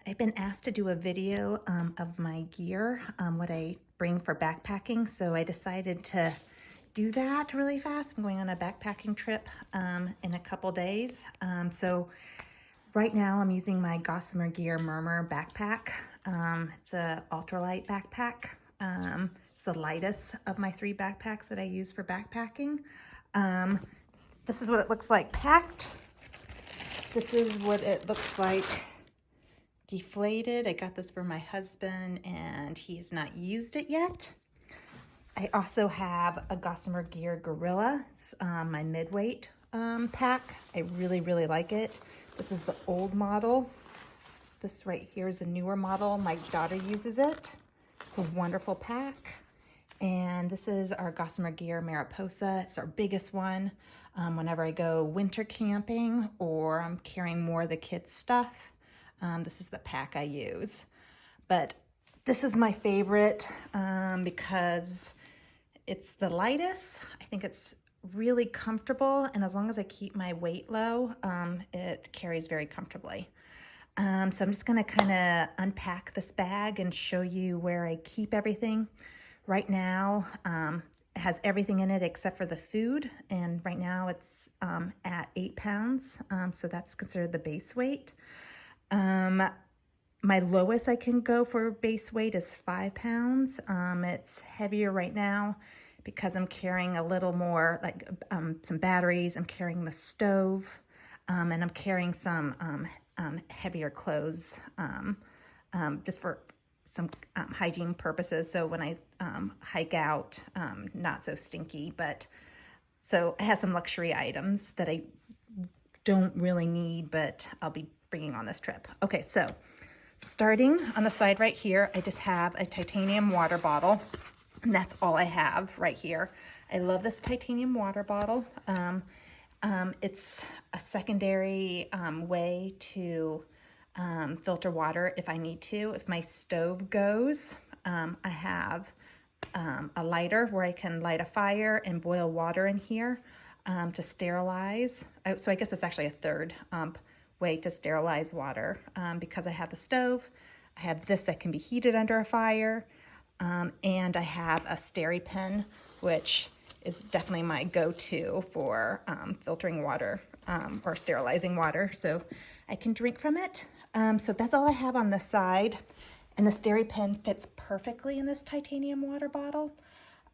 I've been asked to do a video of my gear, what I bring for backpacking, so I decided to do that really fast. I'm going on a backpacking trip in a couple days. So right now I'm using my Gossamer Gear Murmur backpack. It's a ultralight backpack. It's the lightest of my 3 backpacks that I use for backpacking. This is what it looks like packed. This is what it looks like deflated. I got this for my husband and he has not used it yet. I also have a Gossamer Gear Gorilla. It's my midweight pack. I really like it. This is the old model. This right here is the newer model. My daughter uses it. It's a wonderful pack. And this is our Gossamer Gear Mariposa. It's our biggest one. Whenever I go winter camping or I'm carrying more of the kids' stuff, this is the pack I use. But this is my favorite because it's the lightest. I think it's really comfortable, and as long as I keep my weight low, it carries very comfortably. So I'm just gonna kind of unpack this bag and show you where I keep everything. Right now, it has everything in it except for the food, and right now it's at 8 pounds, so that's considered the base weight. My lowest I can go for base weight is 5 pounds. It's heavier right now because I'm carrying a little more, like some batteries. I'm carrying the stove, and I'm carrying some heavier clothes just for some hygiene purposes. So when I hike out, not so stinky. But so I have some luxury items that I don't really need, but I'll be bringing on this trip. Okay, so starting on the side right here, I just have a titanium water bottle, and that's all I have right here. I love this titanium water bottle. It's a secondary way to filter water if I need to. If my stove goes, I have a lighter where I can light a fire and boil water in here to sterilize. So I guess it's actually a third way to sterilize water because I have the stove. I have this that can be heated under a fire, and I have a SteriPen, which is definitely my go-to for filtering water or sterilizing water, so I can drink from it. So that's all I have on the side, and the SteriPen fits perfectly in this titanium water bottle.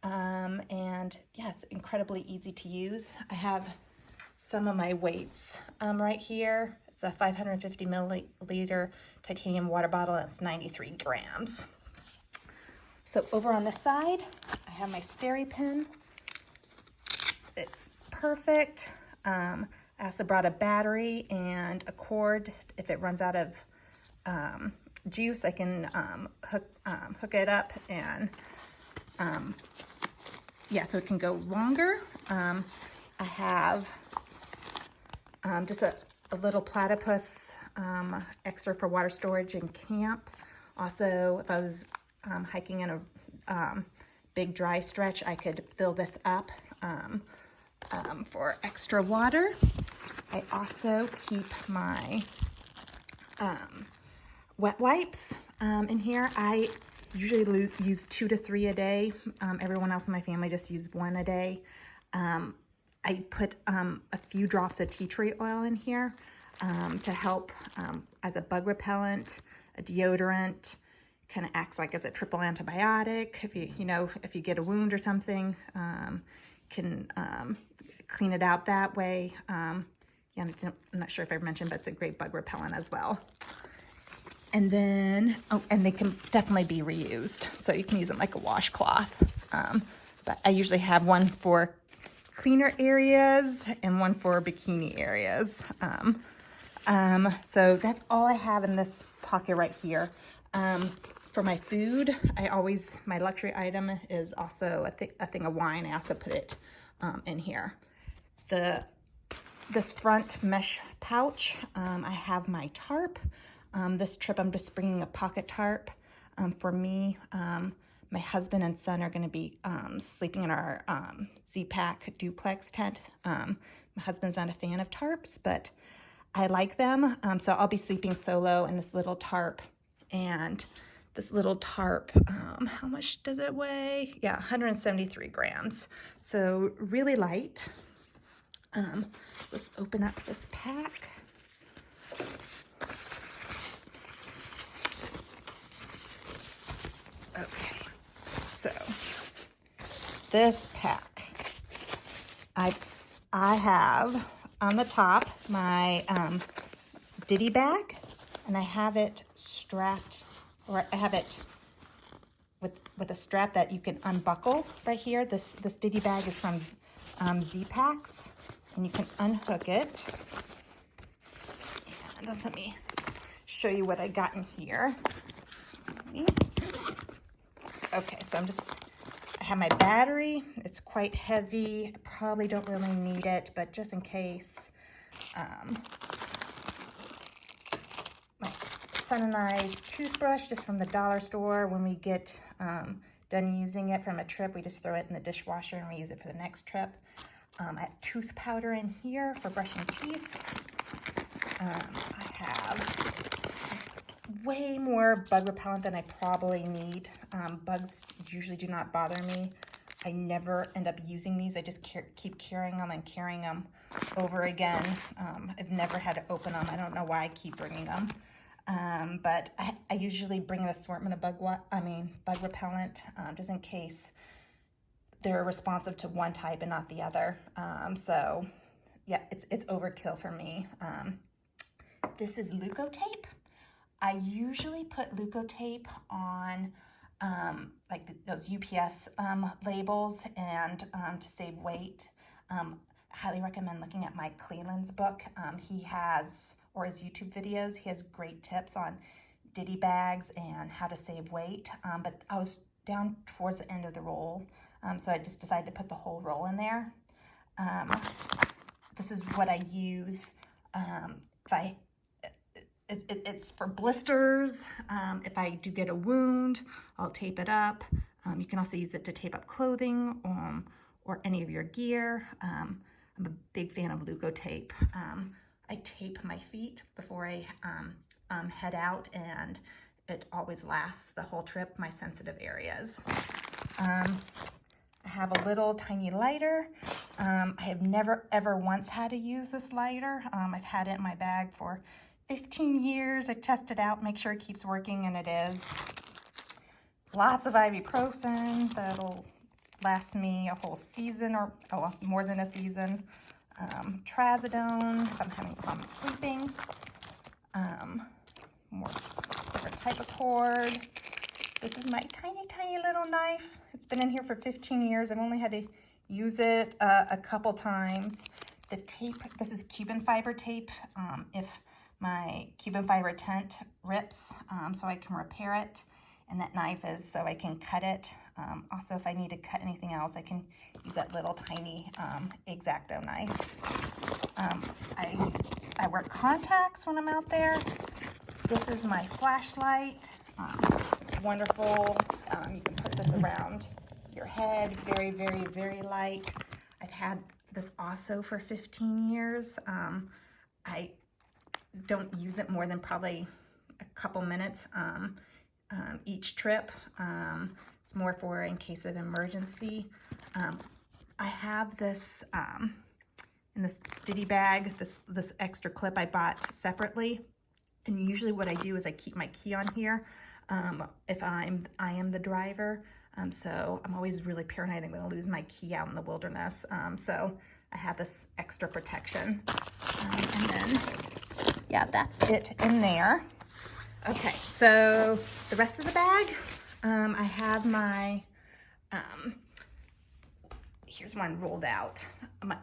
And yeah, it's incredibly easy to use. I have some of my weights right here. It's a 550 milliliter titanium water bottle, and it's 93 grams. So over on the side, I have my SteriPen. It's perfect. I also brought a battery and a cord. If it runs out of juice, I can hook it up, and yeah, so it can go longer. I have just a little platypus extra for water storage in camp. Also, if I was hiking in a big dry stretch, I could fill this up for extra water. I also keep my wet wipes in here. I usually use 2 to 3 a day. Everyone else in my family just use 1 a day. I put a few drops of tea tree oil in here to help as a bug repellent, a deodorant. Kind of acts like as a triple antibiotic. If if you get a wound or something, can clean it out that way. Yeah, I'm not sure if I mentioned, but it's a great bug repellent as well. And then, and they can definitely be reused. So you can use them like a washcloth. But I usually have one for cleaner areas and one for bikini areas. So that's all I have in this pocket right here. For my food, my luxury item is also a thing of wine. I also put it in here. This front mesh pouch, I have my tarp. This trip, I'm just bringing a pocket tarp for me. My husband and son are going to be sleeping in our Z-Pack duplex tent. My husband's not a fan of tarps, but I like them. So I'll be sleeping solo in this little tarp. And this little tarp, how much does it weigh? Yeah, 173 grams. So really light. Let's open up this pack. Okay, so this pack, I have on the top my ditty bag, and I have it strapped, or I have it with a strap that you can unbuckle right here. This ditty bag is from Z-Packs, and you can unhook it. And let me show you what I got in here. Excuse me. Okay, so I have my battery. It's quite heavy. I probably don't really need it, but just in case. My son and I's toothbrush, just from the dollar store. When we get done using it from a trip, we just throw it in the dishwasher and we use it for the next trip. I have tooth powder in here for brushing teeth. I have way more bug repellent than I probably need. Bugs usually do not bother me. I never end up using these. I just keep carrying them and carrying them over again. I've never had to open them. I don't know why I keep bringing them. But I usually bring an assortment of bug repellent, just in case they're responsive to one type and not the other. So yeah, it's overkill for me. This is Leukotape. I usually put Leukotape on those UPS labels and to save weight. Highly recommend looking at Mike Cleland's book. He has, or his YouTube videos, he has great tips on ditty bags and how to save weight. But I was down towards the end of the roll, so I just decided to put the whole roll in there. This is what I use it's for blisters. If I do get a wound, I'll tape it up. You can also use it to tape up clothing or any of your gear. I'm a big fan of Leukotape. I tape my feet before I head out, and it always lasts the whole trip, my sensitive areas. I have a little tiny lighter. I have never ever once had to use this lighter. I've had it in my bag for 15 years. I test it out, make sure it keeps working, and it is. Lots of ibuprofen that'll last me a whole season, or more than a season. Trazodone if I'm having problems sleeping. More different type of cord. This is my tiny little knife. It's been in here for 15 years. I've only had to use it a couple times. The tape, this is Cuban fiber tape. If my Cuban fiber tent rips, so I can repair it. And that knife is so I can cut it. Also, if I need to cut anything else, I can use that little tiny X-Acto knife. I wear contacts when I'm out there. This is my flashlight. It's wonderful. You can put this around your head. Very, very, very light. I've had this also for 15 years. I don't use it more than probably a couple minutes each trip. It's more for in case of emergency. I have this in this ditty bag, this extra clip I bought separately. And usually what I do is I keep my key on here if I am the driver. So I'm always really paranoid I'm going to lose my key out in the wilderness. So I have this extra protection. And then, yeah, that's it in there. Okay, so the rest of the bag, I have my, here's one rolled out.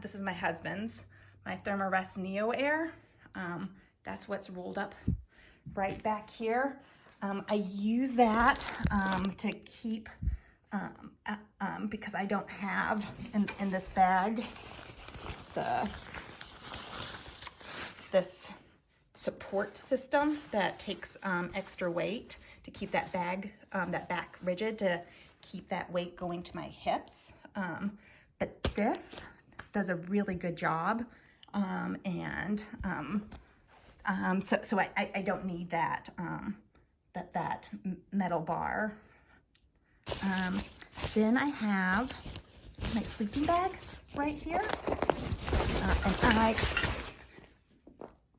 This is my husband's, my Thermarest Neo Air. That's what's rolled up right back here. I use that to keep, because I don't have in this bag this support system that takes extra weight to keep that back rigid, to keep that weight going to my hips. But this does a really good job. And So I don't need that, that metal bar. Then I have my sleeping bag right here.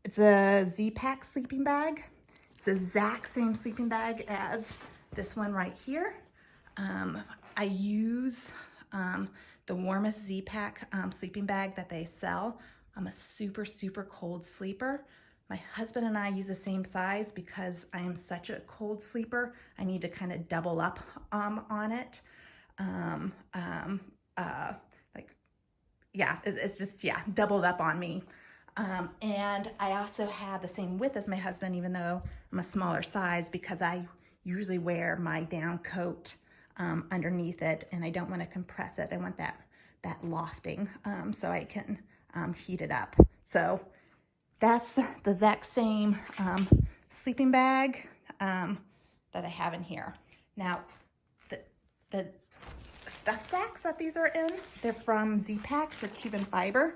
It's a Z-Pack sleeping bag. It's the exact same sleeping bag as this one right here. I use the warmest Z-Pack sleeping bag that they sell. I'm a super, super cold sleeper. My husband and I use the same size because I am such a cold sleeper. I need to kind of double up on it. It's just, doubled up on me. And I also have the same width as my husband, even though I'm a smaller size, because I usually wear my down coat underneath it, and I don't want to compress it. I want that lofting so I can heat it up. So that's the exact same sleeping bag that I have in here. Now, the stuff sacks that these are in, they're from Z-Packs, they're Cuban fiber.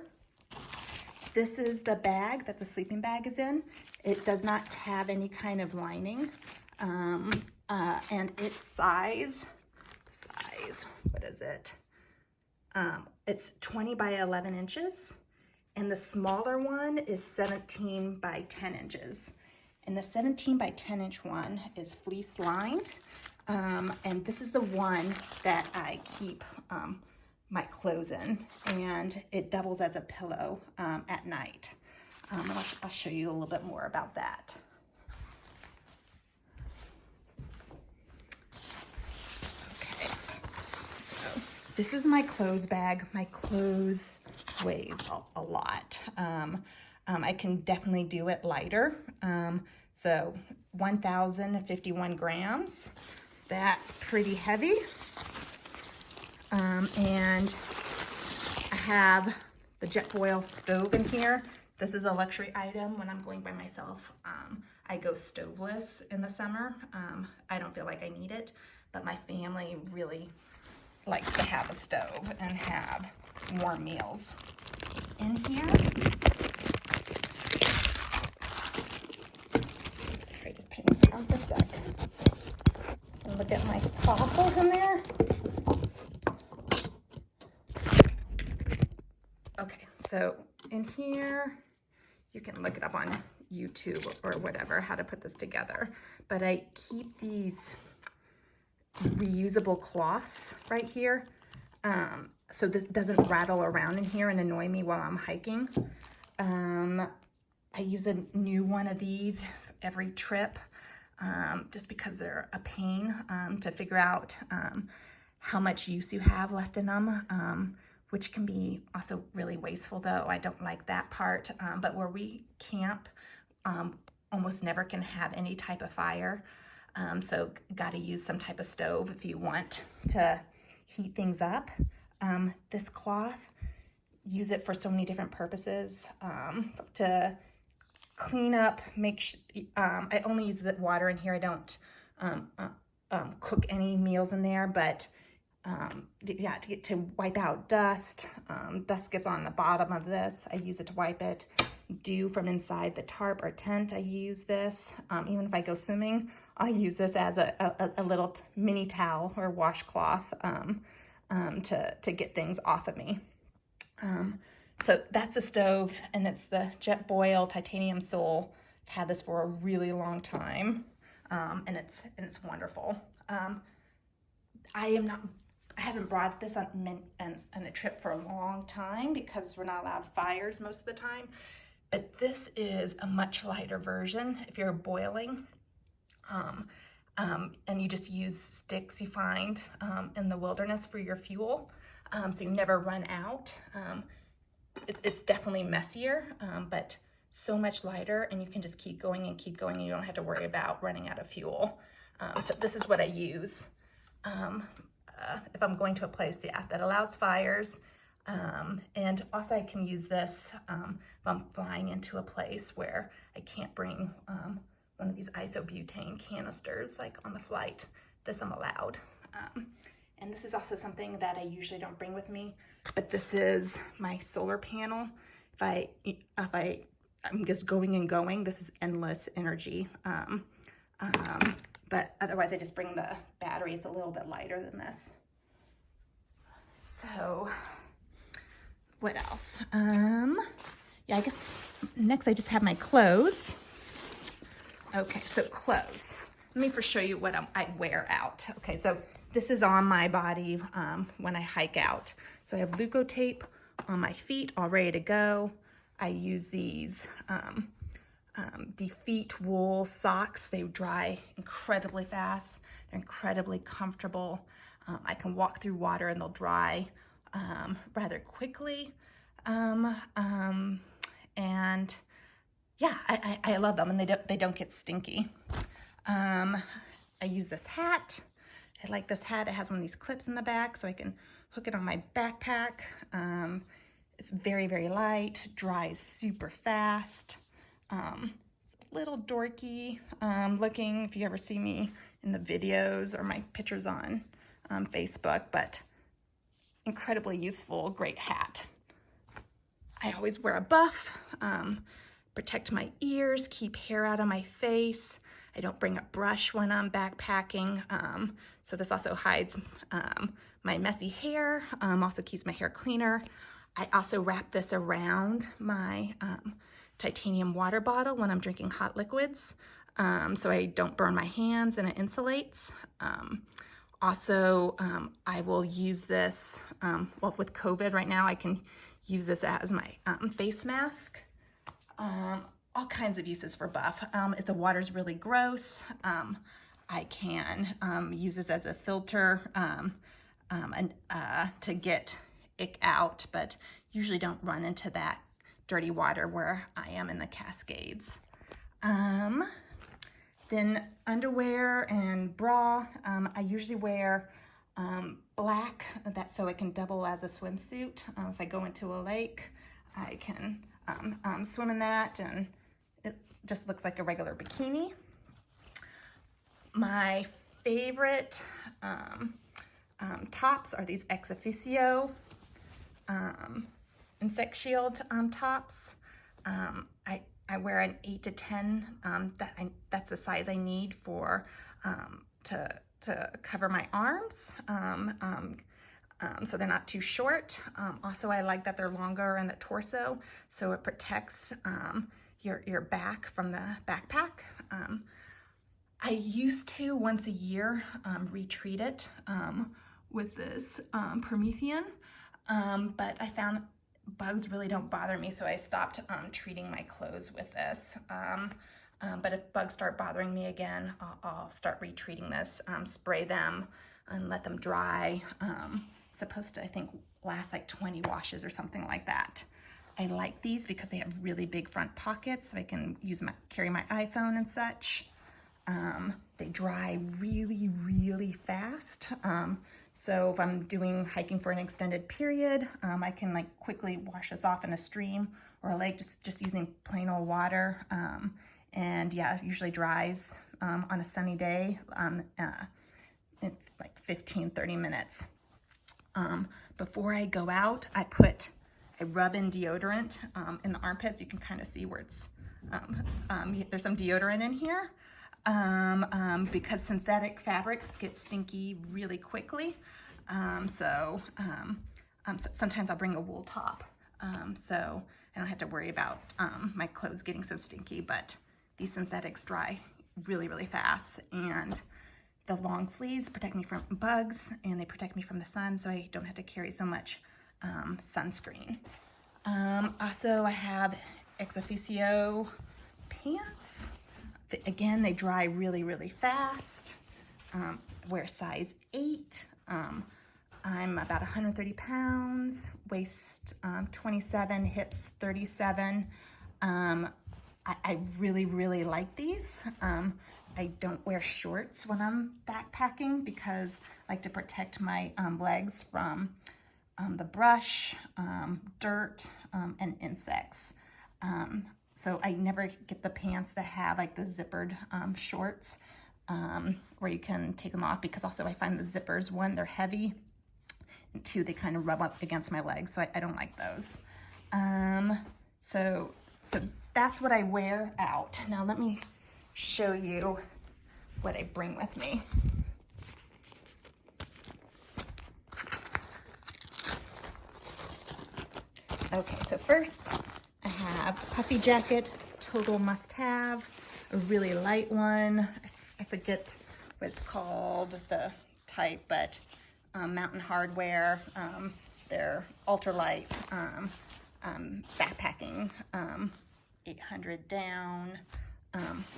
This is the bag that the sleeping bag is in. It does not have any kind of lining. And its size, what is it? It's 20 by 11 inches. And the smaller one is 17 by 10 inches. And the 17 by 10 inch one is fleece lined. And this is the one that I keep my clothes in, and it doubles as a pillow at night. I'll show you a little bit more about that. Okay, so this is my clothes bag. My clothes weighs a lot. I can definitely do it lighter. So 1,051 grams. That's pretty heavy. And I have the Jetboil stove in here. This is a luxury item when I'm going by myself. I go stoveless in the summer. I don't feel like I need it, but my family really likes to have a stove and have warm meals. In here, sorry, just putting this down for a sec. And look at my fossils in there. Okay, so in here, you can look it up on YouTube or whatever, how to put this together. But I keep these reusable cloths right here, so that it doesn't rattle around in here and annoy me while I'm hiking. I use a new one of these every trip, just because they're a pain to figure out how much use you have left in them. Which can be also really wasteful, though. I don't like that part. But where we camp, almost never can have any type of fire. So got to use some type of stove if you want to heat things up. This cloth, use it for so many different purposes. To clean up, I only use the water in here. I don't cook any meals in there, but to wipe out dust. Dust gets on the bottom of this. I use it to wipe it. Dew from inside the tarp or tent, I use this. Even if I go swimming, I'll use this as a little mini towel or washcloth to get things off of me. So that's the stove, and it's the Jetboil titanium sole. I've had this for a really long time, and it's wonderful. I haven't brought this on a trip for a long time because we're not allowed fires most of the time. But this is a much lighter version if you're boiling. And you just use sticks you find in the wilderness for your fuel. So you never run out. It's definitely messier, but so much lighter, and you can just keep going and keep going, and you don't have to worry about running out of fuel. So this is what I use. If I'm going to a place, that allows fires. And also I can use this if I'm flying into a place where I can't bring one of these isobutane canisters, like on the flight. This I'm allowed. And this is also something that I usually don't bring with me, but this is my solar panel. If I I'm just going and going. This is endless energy. But otherwise I just bring the battery. It's a little bit lighter than this. So what else? Yeah, I guess next I just have my clothes. Okay, so clothes. Let me first show you what I wear out. Okay, so this is on my body when I hike out. So I have Leukotape on my feet, all ready to go. I use these Defeat wool socks. They dry incredibly fast. They're incredibly comfortable. I can walk through water and they'll dry rather quickly. And yeah, I love them, and they don't get stinky. I use this hat. I like this hat. It has one of these clips in the back so I can hook it on my backpack. It's very, very light, dries super fast. It's a little dorky looking if you ever see me in the videos or my pictures on Facebook, but incredibly useful, great hat. I always wear a buff, protect my ears, keep hair out of my face. I don't bring a brush when I'm backpacking, so this also hides my messy hair, also keeps my hair cleaner. I also wrap this around my titanium water bottle when I'm drinking hot liquids, so I don't burn my hands and it insulates. Also, I will use this, well, with COVID right now, I can use this as my face mask. All kinds of uses for buff. If the water's really gross, I can use this as a filter to get ick out, but usually don't run into that dirty water where I am in the Cascades. Then underwear and bra, I usually wear black, so it can double as a swimsuit. If I go into a lake, I can swim in that, and it just looks like a regular bikini. My favorite tops are these ex officio insect shield tops. I wear an 8 to 10. That's the size I need for to cover my arms. So they're not too short. Also, I like that they're longer in the torso, so it protects your back from the backpack. I used to once a year retreat it with this Promethean, but I found bugs really don't bother me, so I stopped treating my clothes with this. But if bugs start bothering me again, I'll start retreating this, spray them and let them dry. Supposed to, I think, last like 20 washes or something like that. I like these because they have really big front pockets, so I can carry my iPhone and such. They dry really, really fast. So if I'm hiking for an extended period, I can like quickly wash this off in a stream or a lake, just using plain old water. And yeah, it usually dries on a sunny day in like 15-30 minutes. Before I go out, I rub in deodorant in the armpits. You can kind of see where it's, there's some deodorant in here. Because synthetic fabrics get stinky really quickly. Sometimes I'll bring a wool top, so I don't have to worry about my clothes getting so stinky, but these synthetics dry really, really fast, and the long sleeves protect me from bugs, and they protect me from the sun, so I don't have to carry so much sunscreen. Also, I have ex officio pants. Again, they dry really, really fast. Wear size 8. I'm about 130 pounds, waist 27, hips 37. I really, really like these. I don't wear shorts when I'm backpacking because I like to protect my legs from the brush, dirt, and insects. So I never get the pants that have like the zippered shorts where you can take them off, because also I find the zippers, one, they're heavy, and two, they kind of rub up against my legs, so I don't like those. So that's what I wear out. Now let me show you what I bring with me. Okay, so first I have a puffy jacket, total must have, a really light one. I forget what it's called, the type, but Mountain Hardwear. They're ultralight backpacking, 800 down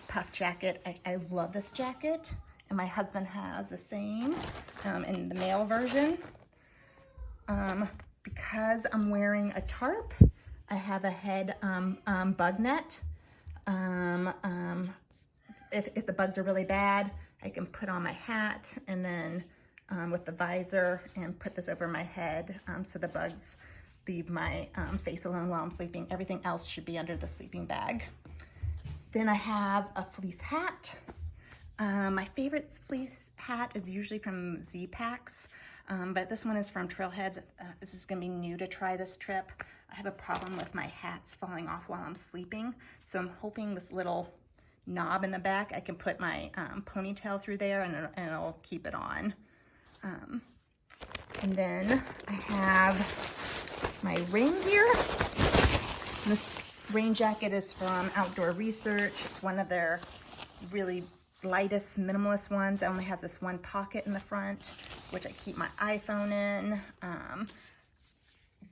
puff jacket. I love this jacket, and my husband has the same in the male version. Because I'm wearing a tarp, I have a head bug net. If the bugs are really bad, I can put on my hat and then with the visor and put this over my head so the bugs leave my face alone while I'm sleeping. Everything else should be under the sleeping bag. Then I have a fleece hat. My favorite fleece hat is usually from Z-Packs, but this one is from Trailheads. This is gonna be new to try this trip. I have a problem with my hats falling off while I'm sleeping, so I'm hoping this little knob in the back, I can put my ponytail through there and it'll keep it on. And then I have my rain gear. This rain jacket is from Outdoor Research. It's one of their really lightest, minimalist ones. It only has this one pocket in the front, which I keep my iPhone in.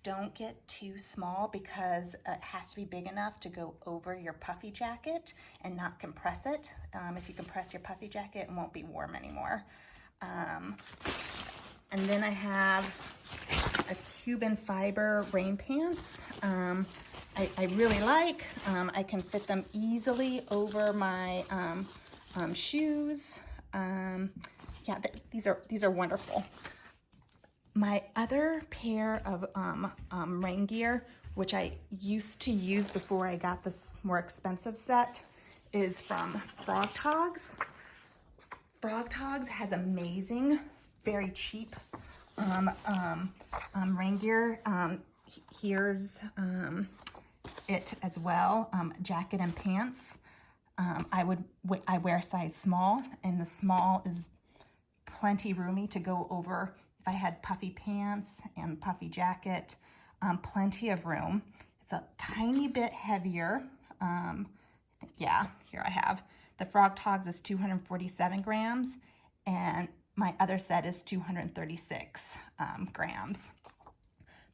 Don't get too small because it has to be big enough to go over your puffy jacket and not compress it. If you compress your puffy jacket, it won't be warm anymore. And then I have a Cuban fiber rain pants. I really like. I can fit them easily over my shoes. Yeah, these are wonderful. My other pair of rain gear, which I used to use before I got this more expensive set, is from Frog Togs. Frog Togs has amazing, very cheap rain gear. Here's it as well, jacket and pants. I wear size small, and the small is plenty roomy to go over. If I had puffy pants and puffy jacket, plenty of room. It's a tiny bit heavier. Yeah, here I have. The Frog Togs is 247 grams, and my other set is 236 grams.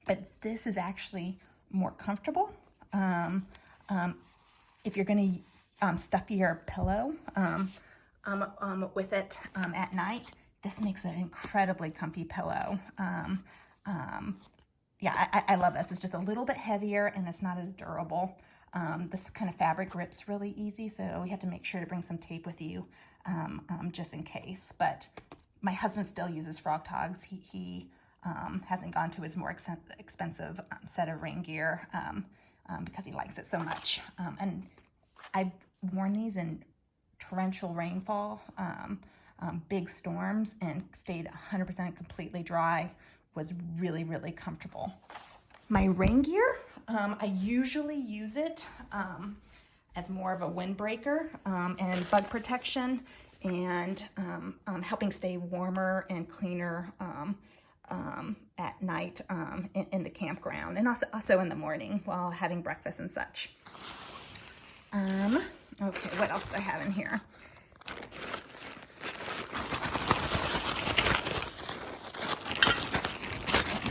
But this is actually more comfortable. If you're gonna stuff your pillow with it at night, this makes an incredibly comfy pillow. Yeah, I love this. It's just a little bit heavier and it's not as durable. This kind of fabric grips really easy, so you have to make sure to bring some tape with you just in case. But my husband still uses Frog Togs. He hasn't gone to his more expensive set of rain gear because he likes it so much. And I've worn these in torrential rainfall, big storms, and stayed 100% completely dry. Was really, really comfortable. My rain gear, I usually use it as more of a windbreaker and bug protection, and helping stay warmer and cleaner at night in the campground, and also in the morning while having breakfast and such. Okay, what else do I have in here?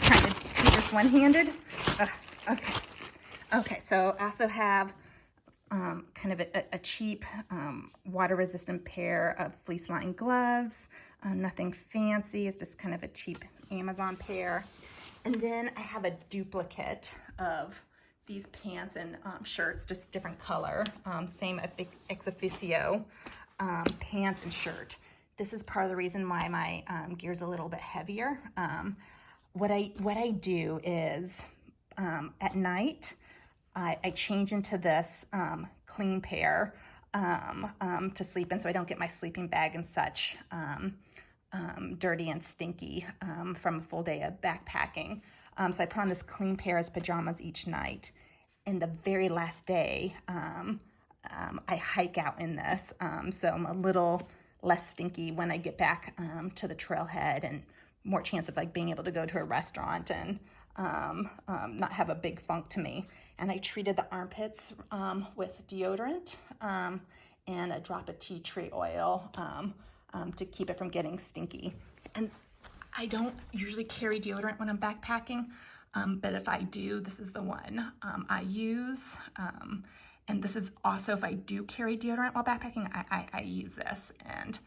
Trying to do this one-handed. Okay, so I also have kind of a cheap water-resistant pair of fleece-lined gloves. Nothing fancy, it's just kind of a cheap Amazon pair. And then I have a duplicate of these pants and shirts, just different color, same ex officio pants and shirt. This is part of the reason why my gear's a little bit heavier. What I do is at night, I change into this clean pair to sleep in, so I don't get my sleeping bag and such dirty and stinky from a full day of backpacking. So I put on this clean pair as pajamas each night. and the very last day, I hike out in this, so I'm a little less stinky when I get back to the trailhead, and more chance of like being able to go to a restaurant and not have a big funk to me. And I treated the armpits with deodorant and a drop of tea tree oil to keep it from getting stinky. And I don't usually carry deodorant when I'm backpacking, but if I do, this is the one I use. And this is also, if I do carry deodorant while backpacking, I use this, and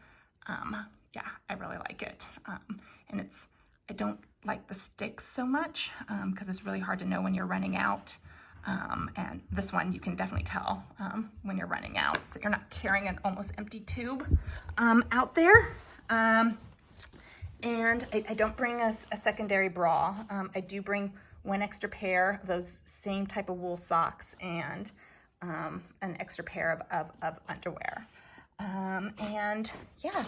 yeah, I really like it. And I don't like the sticks so much because it's really hard to know when you're running out. And this one, you can definitely tell when you're running out, so you're not carrying an almost empty tube out there. And I don't bring a secondary bra. I do bring one extra pair of those same type of wool socks and an extra pair of underwear. And yeah,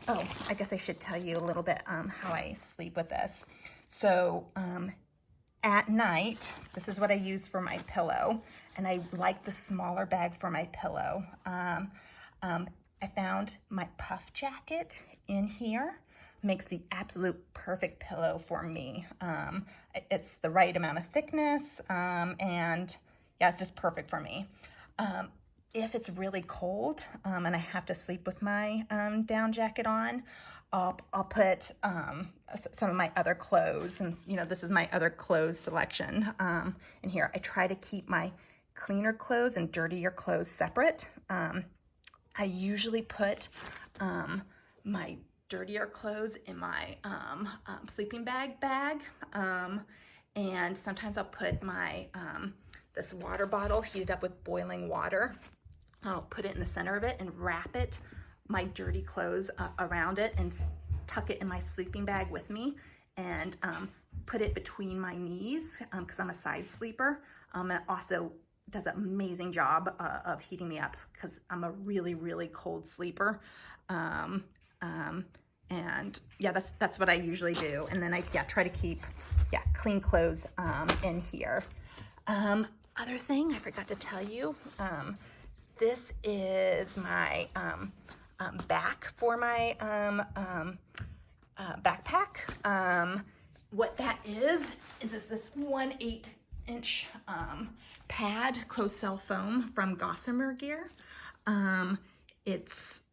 oh, I guess I should tell you a little bit how I sleep with this. So at night, this is what I use for my pillow, and I like the smaller bag for my pillow. I found my puff jacket in here. Makes the absolute perfect pillow for me. It's the right amount of thickness, and yeah, it's just perfect for me. If it's really cold and I have to sleep with my down jacket on, I'll put some of my other clothes, and this is my other clothes selection in here. I try to keep my cleaner clothes and dirtier clothes separate. I usually put my dirtier clothes in my sleeping bag, and sometimes I'll put my this water bottle heated up with boiling water. I'll put it in the center of it and wrap it, my dirty clothes around it, and tuck it in my sleeping bag with me, and put it between my knees because I'm a side sleeper. And it also does an amazing job of heating me up because I'm a really, really cold sleeper. And yeah, that's what I usually do. And then I try to keep clean clothes in here. Other thing I forgot to tell you, this is my back for my backpack. What that is this 1/8-inch pad, closed cell foam from Gossamer Gear. It's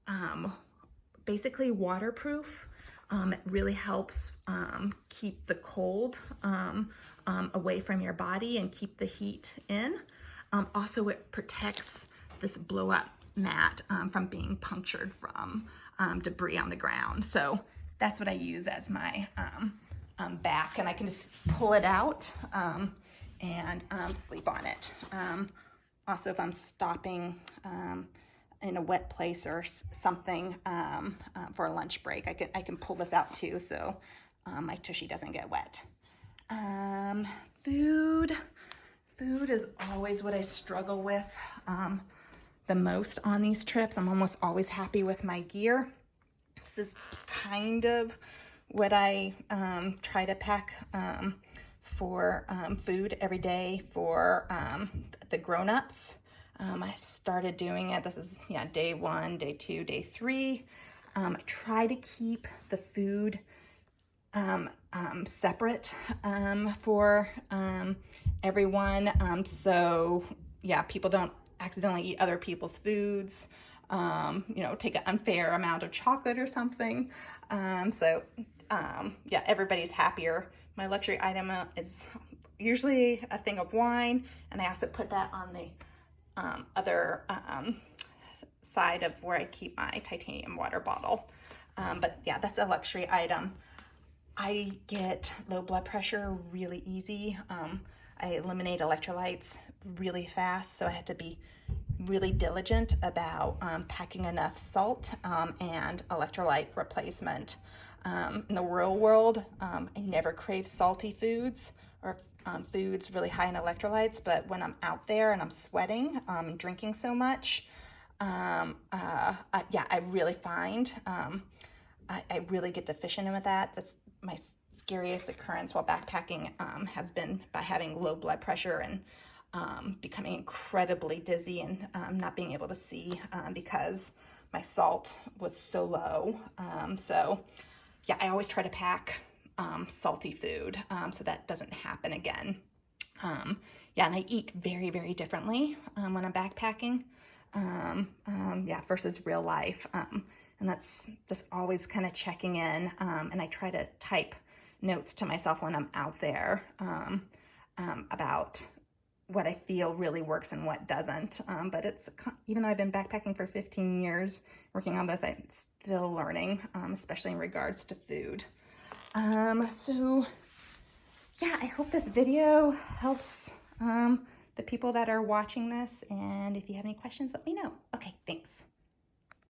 basically waterproof. It really helps keep the cold away from your body and keep the heat in. Also, it protects this blow up mat from being punctured from debris on the ground. So that's what I use as my back, and I can just pull it out and sleep on it. Also, if I'm stopping in a wet place or something for a lunch break, I can pull this out too, so my tushy doesn't get wet. Food is always what I struggle with the most on these trips. I'm almost always happy with my gear. This is kind of what I try to pack for food every day for the grown-ups. I've started doing it. This is day 1, day 2, day 3. I try to keep the food separate for everyone, so people don't accidentally eat other people's foods, take an unfair amount of chocolate or something. Everybody's happier. My luxury item is usually a thing of wine, and I also put that on the other side of where I keep my titanium water bottle. But that's a luxury item. I get low blood pressure really easy. I eliminate electrolytes really fast, so I have to be really diligent about packing enough salt and electrolyte replacement. In the real world, I never crave salty foods or foods really high in electrolytes, but when I'm out there and I'm sweating, drinking so much, I really find I really get deficient with that. My scariest occurrence while backpacking has been by having low blood pressure and becoming incredibly dizzy and not being able to see because my salt was so low. So yeah, I always try to pack salty food so that doesn't happen again. Yeah, and I eat very, very differently when I'm backpacking, yeah, versus real life. And that's just always kind of checking in. And I try to type notes to myself when I'm out there about what I feel really works and what doesn't. But it's, even though I've been backpacking for 15 years working on this, I'm still learning, especially in regards to food. So yeah, I hope this video helps the people that are watching this. And if you have any questions, let me know. Okay, thanks.